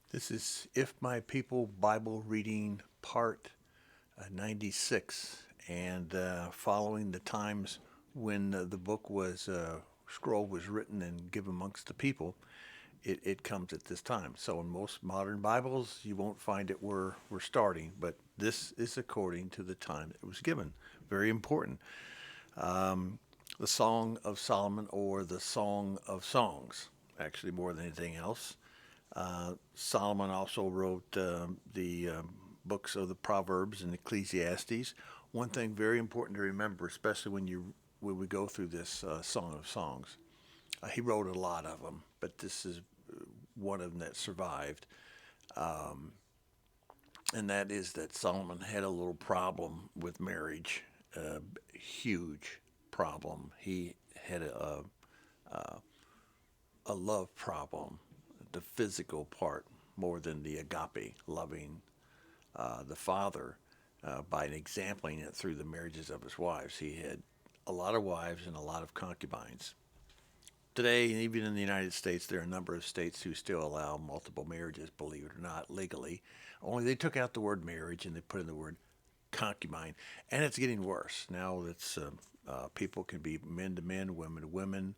This is If My People Bible Reading Part 96, and following the times when the book was scroll was written and given amongst the people, it comes at this time. So in most modern Bibles, you won't find it where we're starting, but this is according to the time it was given. Very important. Um, the Song of Solomon, or the Song of Songs, actually more than anything else. Solomon also wrote the books of the Proverbs and Ecclesiastes. One thing very important to remember, especially when we go through this Song of Songs, he wrote a lot of them, but this is one of them that survived, and that is that Solomon had a little problem with marriage, a huge problem. He had a love problem, the physical part more than the agape, loving the father by exempling it through the marriages of his wives. He had a lot of wives and a lot of concubines. Today, even in the United States, there are a number of states who still allow multiple marriages, believe it or not, legally. Only they took out the word marriage and they put in the word concubine. And it's getting worse. Now it's people can be men to men, women to women,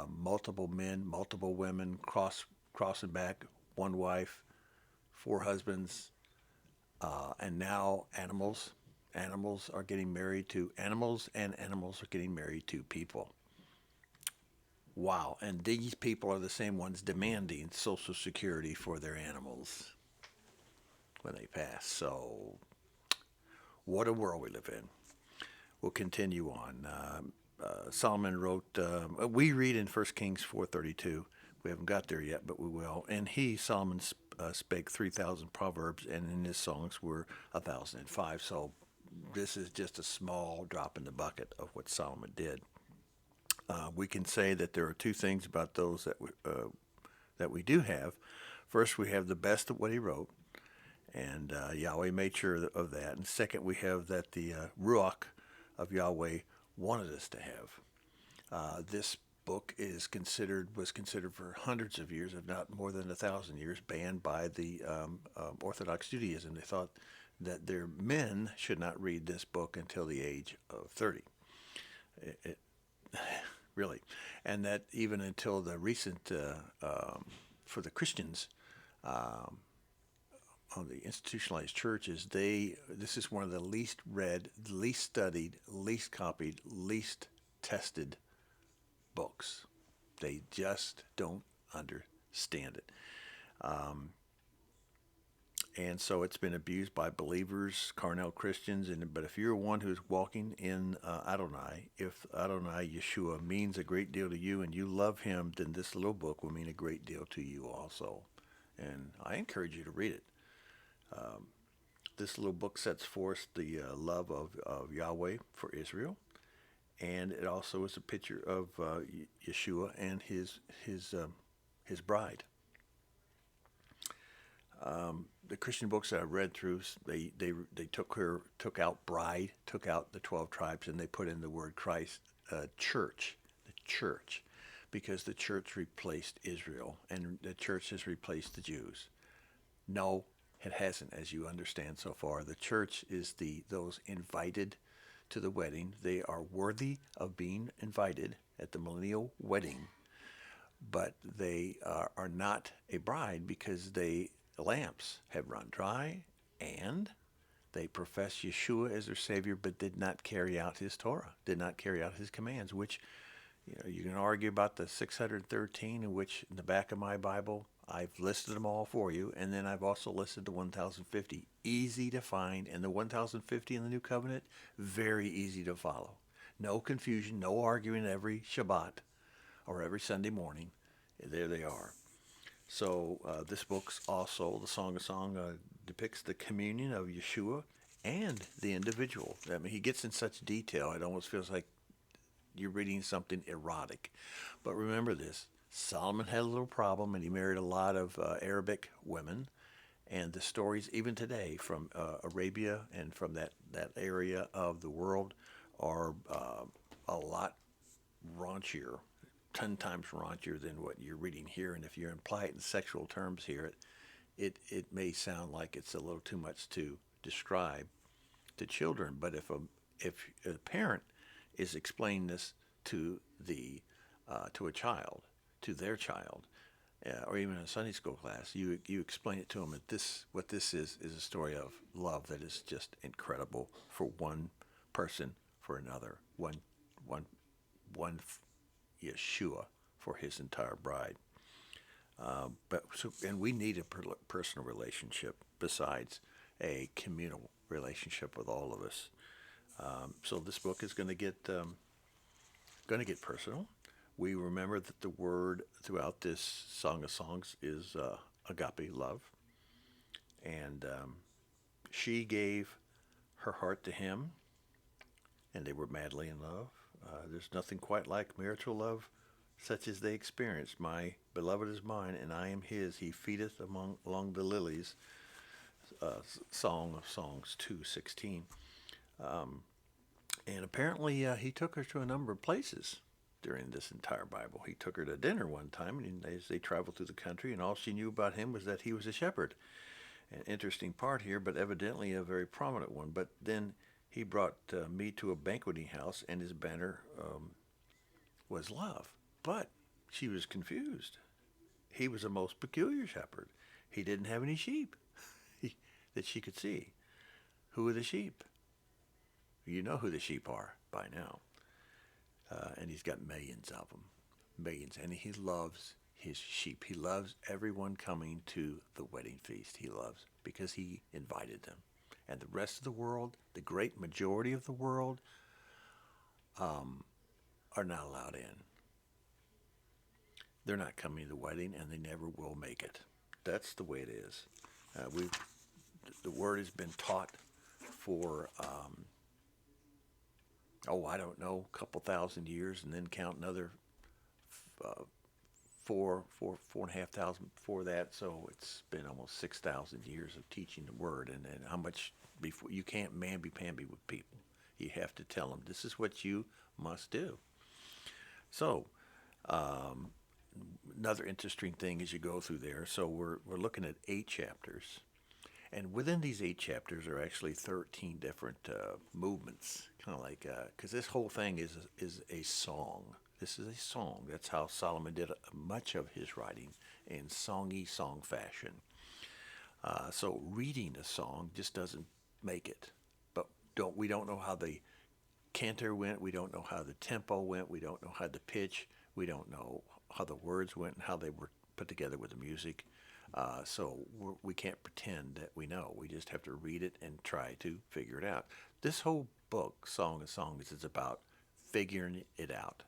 multiple men, multiple women, crossing back, one wife, four husbands, and now animals. Animals are getting married to animals, and animals are getting married to people. Wow. And these people are the same ones demanding Social Security for their animals when they pass. So, what a world we live in. We'll continue on. Solomon wrote, we read in 1 Kings 4:32. We haven't got there yet, but we will. And he, Solomon, spake 3,000 proverbs, and in his songs were 1,005. So this is just a small drop in the bucket of what Solomon did. We can say that there are two things about those that we do have. First, we have the best of what he wrote, and Yahweh made sure of that. And second, we have that the Ruach of Yahweh wanted us to have. This book was considered for hundreds of years, if not more than 1,000 years, banned by the Orthodox Judaism. They thought that their men should not read this book until the age of 30. It, really, and that even until the recent for the Christians. Um, on the institutionalized churches, this is one of the least read, least studied, least copied, least tested books. They just don't understand it. Um, and so it's been abused by believers, carnal Christians. But if you're one who's walking in Adonai, if Adonai Yeshua means a great deal to you and you love Him, then this little book will mean a great deal to you also. And I encourage you to read it. Um, this little book sets forth the love of Yahweh for Israel, and it also is a picture of Yeshua and his bride. The Christian books that I read through, they took out bride, took out the 12 tribes, and they put in the word Christ, church, the church, because the church replaced Israel, and the church has replaced the Jews. No, it hasn't, as you understand so far. The church is those invited to the wedding. They are worthy of being invited at the millennial wedding, but they are not a bride because they lamps have run dry, and they profess Yeshua as their Savior, but did not carry out His Torah, did not carry out His commands, which you can argue about the 613, in which in the back of my Bible I've listed them all for you, and then I've also listed the 1,050. Easy to find, and the 1,050 in the New Covenant, very easy to follow. No confusion, no arguing every Shabbat or every Sunday morning. There they are. So this book's also, the Song of Song, depicts the communion of Yeshua and the individual. I mean, he gets in such detail, it almost feels like you're reading something erotic. But remember this, Solomon had a little problem, and he married a lot of Arabic women. And the stories, even today, from Arabia and from that area of the world, are a lot raunchier, 10 times raunchier than what you're reading here. And if you imply it in sexual terms here, it may sound like it's a little too much to describe to children, but if a parent is explaining this to the to a child, to their child, or even in a Sunday school class, you explain it to them that this what this is a story of love that is just incredible for one person for another, one one Yeshua for his entire bride. And we need a personal relationship besides a communal relationship with all of us. So this book is going to get personal. We remember that the word throughout this Song of Songs is agape love, and she gave her heart to him, and they were madly in love. There's nothing quite like marital love, such as they experienced. My beloved is mine, and I am his. He feedeth along the lilies. Song of Songs 2:16. And apparently, he took her to a number of places during this entire Bible. He took her to dinner one time, and as they traveled through the country, and all she knew about him was that he was a shepherd. An interesting part here, but evidently a very prominent one. But then he brought me to a banqueting house, and his banner was love. But she was confused. He was a most peculiar shepherd. He didn't have any sheep that she could see. Who are the sheep? You know who the sheep are by now. And he's got millions of them. Millions. And he loves his sheep. He loves everyone coming to the wedding feast. He loves because he invited them. And the rest of the world, the great majority of the world, are not allowed in. They're not coming to the wedding, and they never will make it. That's the way it is. The word has been taught for I don't know, a couple thousand years, and then count another four and a half thousand before that. So it's been almost 6,000 years of teaching the word, and how much before you can't mamby-pamby with people. You have to tell them this is what you must do. So another interesting thing as you go through there. So we're looking at 8 chapters. And within these 8 chapters are actually 13 different movements, kind of like, because this whole thing is a song. This is a song. That's how Solomon did much of his writing, in songy song fashion. So reading a song just doesn't make it. But we don't know how the cantor went. We don't know how the tempo went. We don't know how the pitch. We don't know how the words went and how they were put together with the music. So we can't pretend that we know. We just have to read it and try to figure it out. This whole book, Song of Songs, is about figuring it out.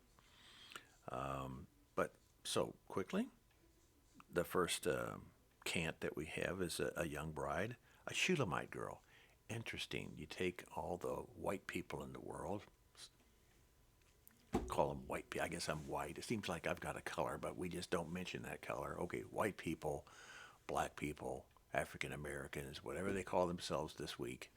But so quickly, the first cant that we have is a young bride, a Shulamite girl. Interesting. You take all the white people in the world, call them white people. I guess I'm white. It seems like I've got a color, but we just don't mention that color. Okay, white people, black people, African Americans, whatever they call themselves this week,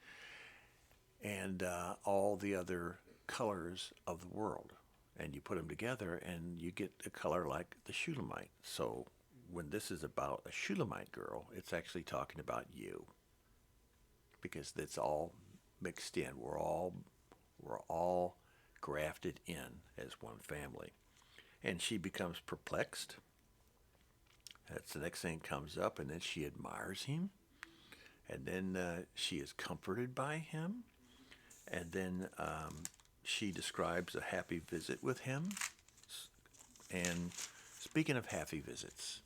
and all the other colors of the world. And you put them together and you get a color like the Shulamite. So when this is about a Shulamite girl, it's actually talking about you, because it's all mixed in. We're all grafted in as one family. And she becomes perplexed. That's the next thing comes up, and then she admires him, and then she is comforted by him, and then she describes a happy visit with him. And speaking of happy visits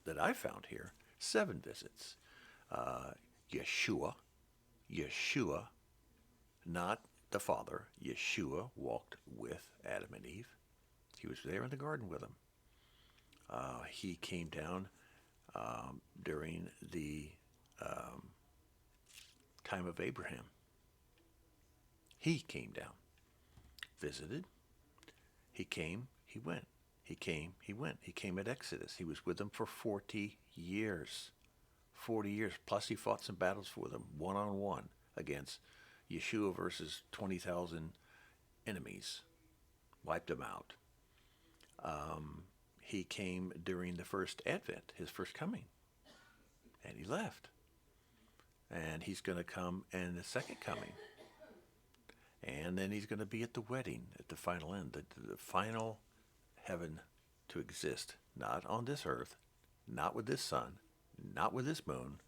that I found here, 7 visits. Yeshua, not the Father, Yeshua walked with Adam and Eve. He was there in the garden with them. He came down during the time of Abraham. He came down, visited. He came, he went. He came, he went. He came at Exodus. He was with them for 40 years. 40 years. Plus he fought some battles for them, one-on-one, against Yeshua versus 20,000 enemies. Wiped them out. He came during the first Advent, his first coming. And He left. And he's going to come in the second coming. And then he's going to be at the wedding at the final end, the final heaven to exist, not on this earth, not with this sun, not with this moon.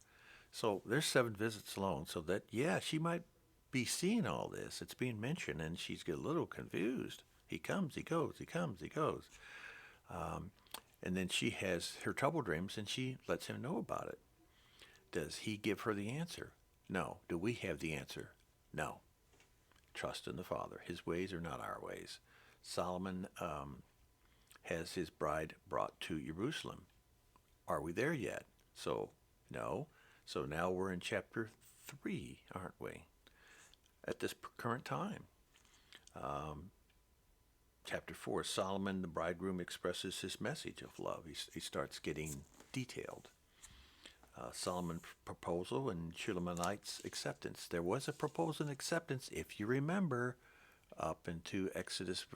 So there's 7 visits alone. So that, yeah, she might be seeing all this. It's being mentioned, and she's get a little confused. He comes, he goes, he comes, he goes. And then she has her trouble dreams, and she lets him know about it. Does he give her the answer? No. Do we have the answer? No. Trust in the Father. His ways are not our ways. Solomon has his bride brought to Jerusalem. Are we there yet? So, no. So now we're in chapter 3, aren't we? At this current time. Chapter 4, Solomon, the bridegroom, expresses his message of love. He starts getting detailed. Solomon's proposal and Shulamite's acceptance. There was a proposal and acceptance, if you remember, up into Exodus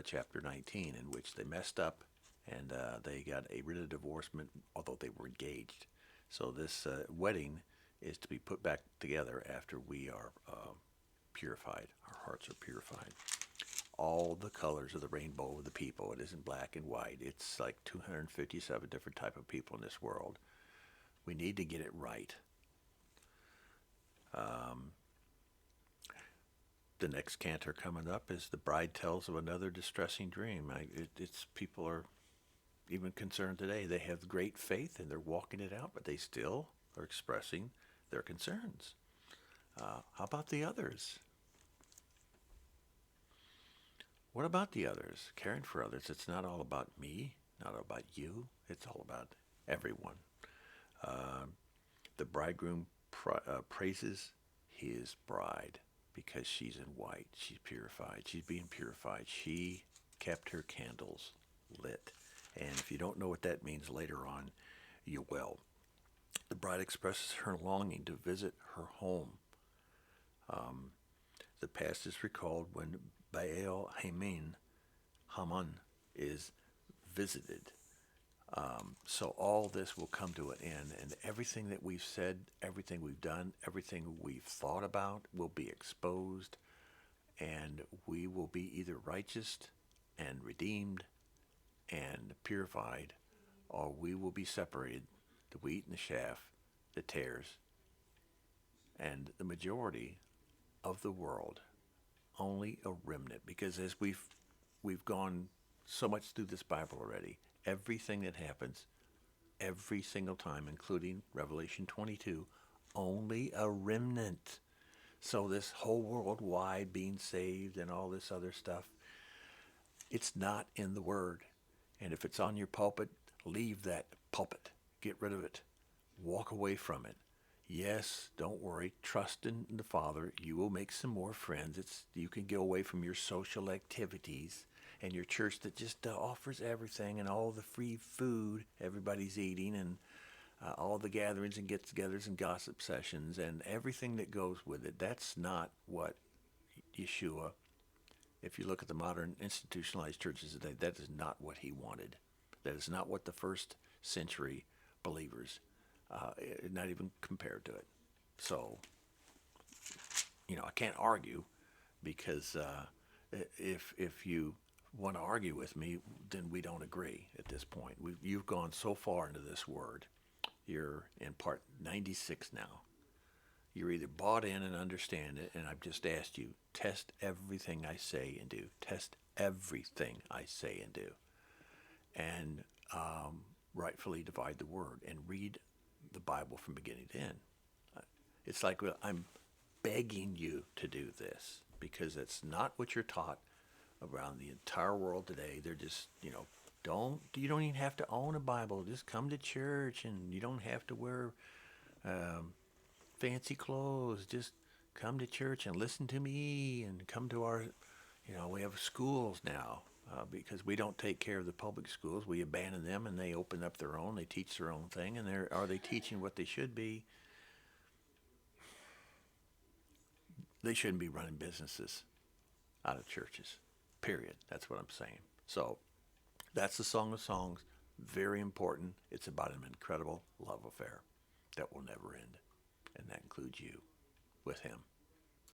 chapter 19, in which they messed up and they got a writ of divorcement, although they were engaged. So this wedding is to be put back together after we are purified. Our hearts are purified. All the colors of the rainbow of the people. It isn't black and white. It's like 257 different type of people in this world. We need to get it right. The next cantor coming up is the bride tells of another distressing dream. It's people are even concerned today. They have great faith and they're walking it out, but they still are expressing their concerns. How about the others? What about the others? Caring for others. It's not all about me, not all about you. It's all about everyone. The bridegroom praises his bride because she's in white. She's purified. She's being purified. She kept her candles lit. And if you don't know what that means later on, you will. The bride expresses her longing to visit her home. The past is recalled when Baal Haman is visited. So all this will come to an end, and everything that we've said, everything we've done, everything we've thought about will be exposed, and we will be either righteous and redeemed and purified, or we will be separated, the wheat and the chaff, the tares, and the majority of the world, only a remnant. Because as we've gone so much through this Bible already, everything that happens, every single time, including Revelation 22, only a remnant. So this whole worldwide being saved and all this other stuff, it's not in the Word. And if it's on your pulpit, leave that pulpit. Get rid of it. Walk away from it. Yes, don't worry. Trust in the Father. You will make some more friends. You can go away from your social activities and your church that just offers everything and all the free food everybody's eating and all the gatherings and get-togethers and gossip sessions and everything that goes with it. That's not what Yeshua, if you look at the modern institutionalized churches today, that is not what he wanted. That is not what the first century believers, not even compared to it. So, I can't argue because if you want to argue with me, then we don't agree at this point. You've gone so far into this word. You're in part 96 now. You're either bought in and understand it, and I've just asked you, test everything I say and do. Test everything I say and do. And rightfully divide the word and read the Bible from beginning to end. It's like I'm begging you to do this because it's not what you're taught around the entire world today. They're just, you don't even have to own a Bible. Just come to church, and you don't have to wear fancy clothes. Just come to church and listen to me, and come to our, we have schools now because we don't take care of the public schools. We abandon them, and they open up their own. They teach their own thing, and are they teaching what they should be? They shouldn't be running businesses out of churches. Period. That's what I'm saying. So that's the Song of Songs. Very important. It's about an incredible love affair. that will never end. And that includes you with him.